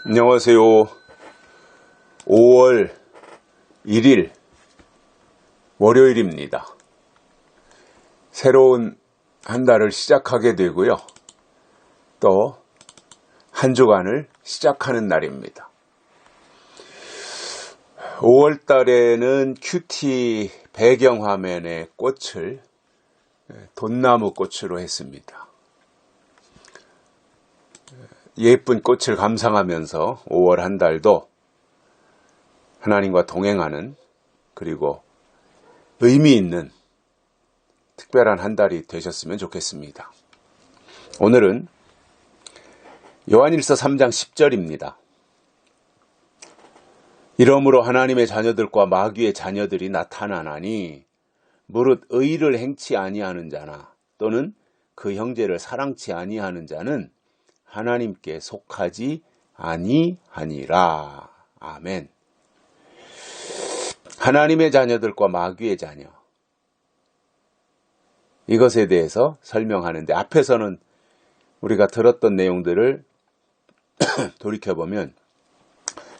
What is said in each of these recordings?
안녕하세요. 5월 1일 월요일입니다. 새로운 한 달을 시작하게 되고요. 또 한 주간을 시작하는 날입니다. 5월 달에는 큐티 배경화면의 꽃을 돈나무 꽃으로 했습니다. 예쁜 꽃을 감상하면서 5월 한 달도 하나님과 동행하는, 그리고 의미 있는 특별한 한 달이 되셨으면 좋겠습니다. 오늘은 요한일서 3장 10절입니다. 이러므로 하나님의 자녀들과 마귀의 자녀들이 나타나나니 무릇 의를 행치 아니하는 자나 또는 그 형제를 사랑치 아니하는 자는 하나님께 속하지 아니하니라. 아멘. 하나님의 자녀들과 마귀의 자녀, 이것에 대해서 설명하는데, 앞에서는 우리가 들었던 내용들을 돌이켜보면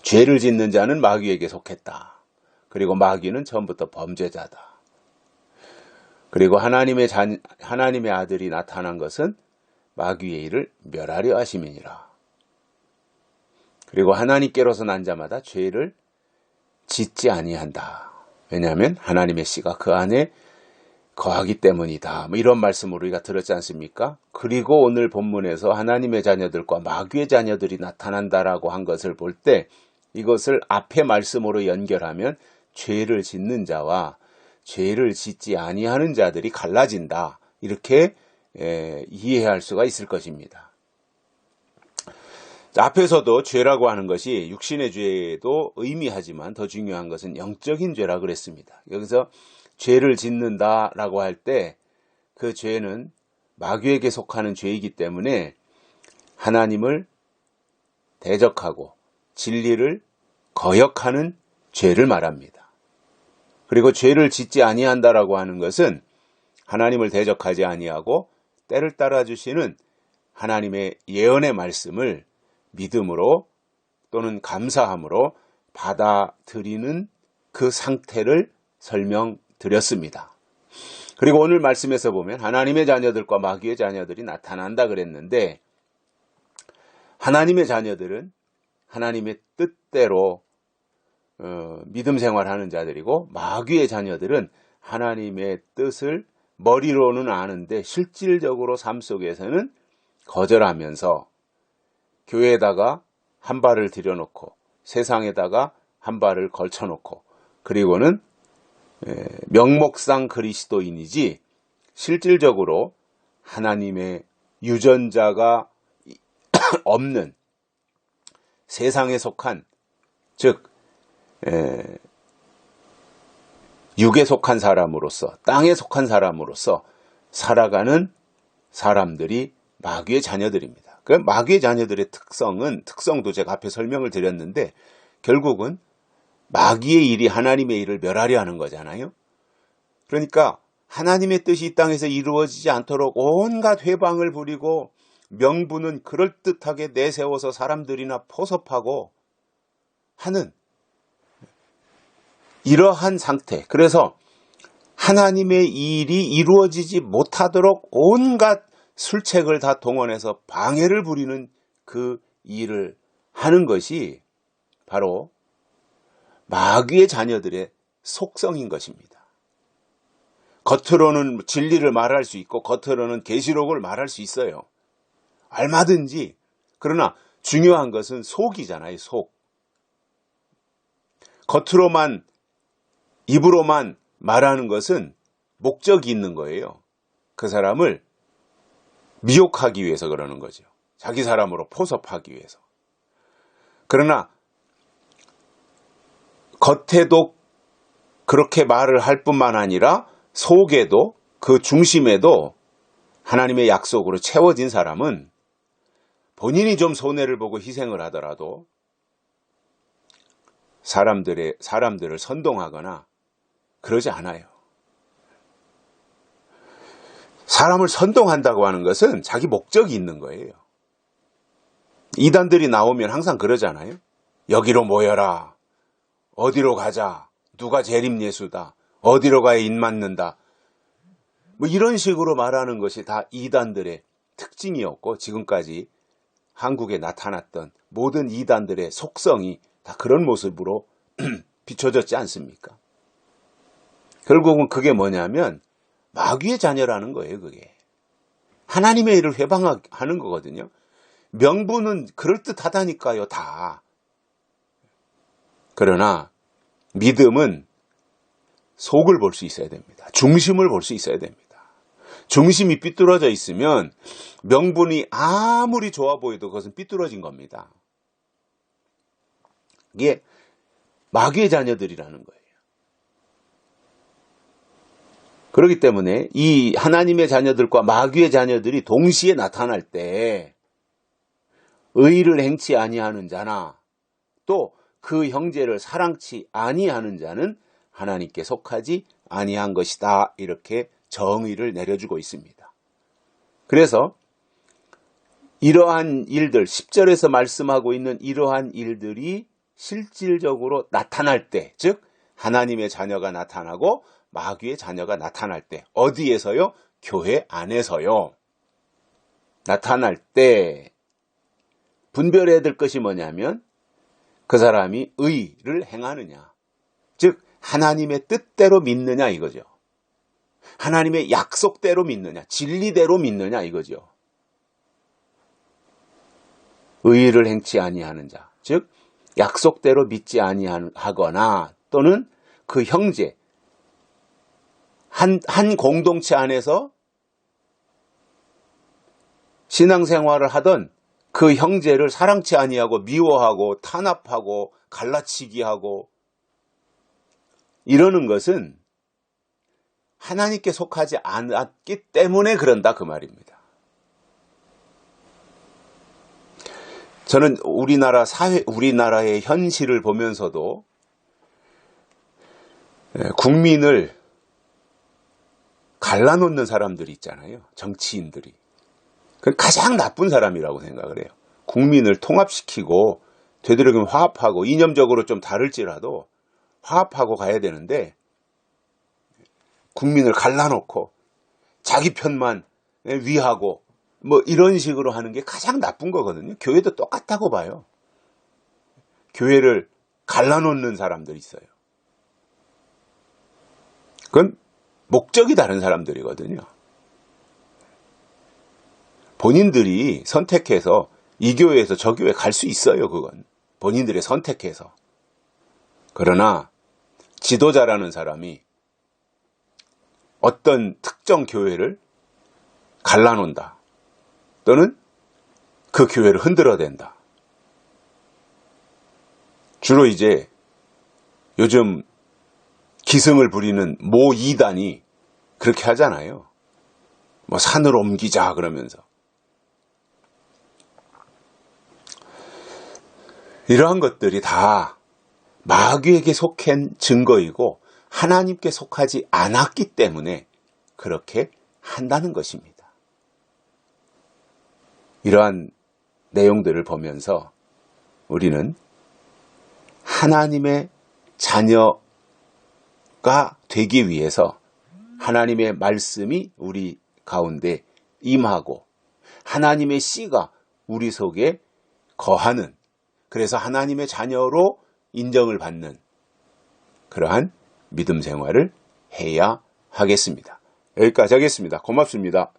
죄를 짓는 자는 마귀에게 속했다. 그리고 마귀는 처음부터 범죄자다. 그리고 하나님의 아들이 나타난 것은 마귀의 일을 멸하려 하심이니라. 그리고 하나님께로서 난 자마다 죄를 짓지 아니한다. 왜냐하면 하나님의 씨가 그 안에 거하기 때문이다. 이런 말씀을 우리가 들었지 않습니까? 그리고 오늘 본문에서 하나님의 자녀들과 마귀의 자녀들이 나타난다라고 한 것을 볼 때, 이것을 앞의 말씀으로 연결하면 죄를 짓는 자와 죄를 짓지 아니하는 자들이 갈라진다. 이렇게 이해할 수가 있을 것입니다. 앞에서도 죄라고 하는 것이 육신의 죄도 의미하지만 더 중요한 것은 영적인 죄라 그랬습니다. 여기서 죄를 짓는다라고 할 때 그 죄는 마귀에게 속하는 죄이기 때문에 하나님을 대적하고 진리를 거역하는 죄를 말합니다. 그리고 죄를 짓지 아니한다라고 하는 것은 하나님을 대적하지 아니하고 때를 따라주시는 하나님의 예언의 말씀을 믿음으로 또는 감사함으로 받아들이는 그 상태를 설명드렸습니다. 그리고 오늘 말씀에서 보면 하나님의 자녀들과 마귀의 자녀들이 나타난다 그랬는데, 하나님의 자녀들은 하나님의 뜻대로 믿음 생활하는 자들이고, 마귀의 자녀들은 하나님의 뜻을 머리로는 아는데 실질적으로 삶 속에서는 거절하면서 교회에다가 한 발을 들여놓고 세상에다가 한 발을 걸쳐놓고, 그리고는 명목상 그리스도인이지 실질적으로 하나님의 유전자가 없는 세상에 속한, 즉 육에 속한 사람으로서, 땅에 속한 사람으로서 살아가는 사람들이 마귀의 자녀들입니다. 그 마귀의 자녀들의 특성도 제가 앞에 설명을 드렸는데, 결국은 마귀의 일이 하나님의 일을 멸하려 하는 거잖아요. 그러니까 하나님의 뜻이 이 땅에서 이루어지지 않도록 온갖 회방을 부리고 명분은 그럴듯하게 내세워서 사람들이나 포섭하고 하는 이러한 상태. 그래서 하나님의 일이 이루어지지 못하도록 온갖 술책을 다 동원해서 방해를 부리는 그 일을 하는 것이 바로 마귀의 자녀들의 속성인 것입니다. 겉으로는 진리를 말할 수 있고 겉으로는 계시록을 말할 수 있어요. 얼마든지. 그러나 중요한 것은 속이잖아요. 속. 겉으로만, 입으로만 말하는 것은 목적이 있는 거예요. 그 사람을 미혹하기 위해서 그러는 거죠. 자기 사람으로 포섭하기 위해서. 그러나 겉에도 그렇게 말을 할 뿐만 아니라 속에도, 그 중심에도 하나님의 약속으로 채워진 사람은 본인이 좀 손해를 보고 희생을 하더라도 사람들을 선동하거나 그러지 않아요. 사람을 선동한다고 하는 것은 자기 목적이 있는 거예요. 이단들이 나오면 항상 그러잖아요. 여기로 모여라. 어디로 가자. 누가 재림예수다. 어디로 가야 인 맞는다. 뭐 이런 식으로 말하는 것이 다 이단들의 특징이었고 지금까지 한국에 나타났던 모든 이단들의 속성이 다 그런 모습으로 비춰졌지 않습니까? 결국은 그게 뭐냐면 마귀의 자녀라는 거예요. 그게 하나님의 일을 회방하는 거거든요. 명분은 그럴듯하다니까요. 다. 그러나 믿음은 속을 볼 수 있어야 됩니다. 중심을 볼 수 있어야 됩니다. 중심이 삐뚤어져 있으면 명분이 아무리 좋아 보여도 그것은 삐뚤어진 겁니다. 이게 마귀의 자녀들이라는 거예요. 그렇기 때문에 이 하나님의 자녀들과 마귀의 자녀들이 동시에 나타날 때 의를 행치 아니하는 자나 또 그 형제를 사랑치 아니하는 자는 하나님께 속하지 아니한 것이다. 이렇게 정의를 내려주고 있습니다. 그래서 이러한 일들, 10절에서 말씀하고 있는 이러한 일들이 실질적으로 나타날 때, 즉 하나님의 자녀가 나타나고 마귀의 자녀가 나타날 때, 어디에서요? 교회 안에서요. 나타날 때 분별해야 될 것이 뭐냐면 그 사람이 의를 행하느냐, 즉 하나님의 뜻대로 믿느냐 이거죠. 하나님의 약속대로 믿느냐, 진리대로 믿느냐 이거죠. 의를 행치 아니하는 자, 즉 약속대로 믿지 아니하거나 또는 그 형제, 한 공동체 안에서 신앙생활을 하던 그 형제를 사랑치 아니하고 미워하고 탄압하고 갈라치기 하고 이러는 것은 하나님께 속하지 않았기 때문에 그런다 그 말입니다. 저는 우리나라 사회, 우리나라의 현실을 보면서도 국민을 갈라놓는 사람들이 있잖아요. 정치인들이. 그건 가장 나쁜 사람이라고 생각을 해요. 국민을 통합시키고 되도록이면 화합하고 이념적으로 좀 다를지라도 화합하고 가야 되는데 국민을 갈라놓고 자기 편만 위하고 뭐 이런 식으로 하는 게 가장 나쁜 거거든요. 교회도 똑같다고 봐요. 교회를 갈라놓는 사람들이 있어요. 그건 목적이 다른 사람들이거든요. 본인들이 선택해서 이 교회에서 저 교회 갈 수 있어요. 그건 본인들의 선택해서. 그러나 지도자라는 사람이 어떤 특정 교회를 갈라놓는다 또는 그 교회를 흔들어댄다. 주로 이제 요즘 기승을 부리는 모 이단이 그렇게 하잖아요. 뭐 산을 옮기자 그러면서. 이러한 것들이 다 마귀에게 속한 증거이고 하나님께 속하지 않았기 때문에 그렇게 한다는 것입니다. 이러한 내용들을 보면서 우리는 하나님의 자녀가 되기 위해서 하나님의 말씀이 우리 가운데 임하고 하나님의 씨가 우리 속에 거하는, 그래서 하나님의 자녀로 인정을 받는 그러한 믿음 생활을 해야 하겠습니다. 여기까지 하겠습니다. 고맙습니다.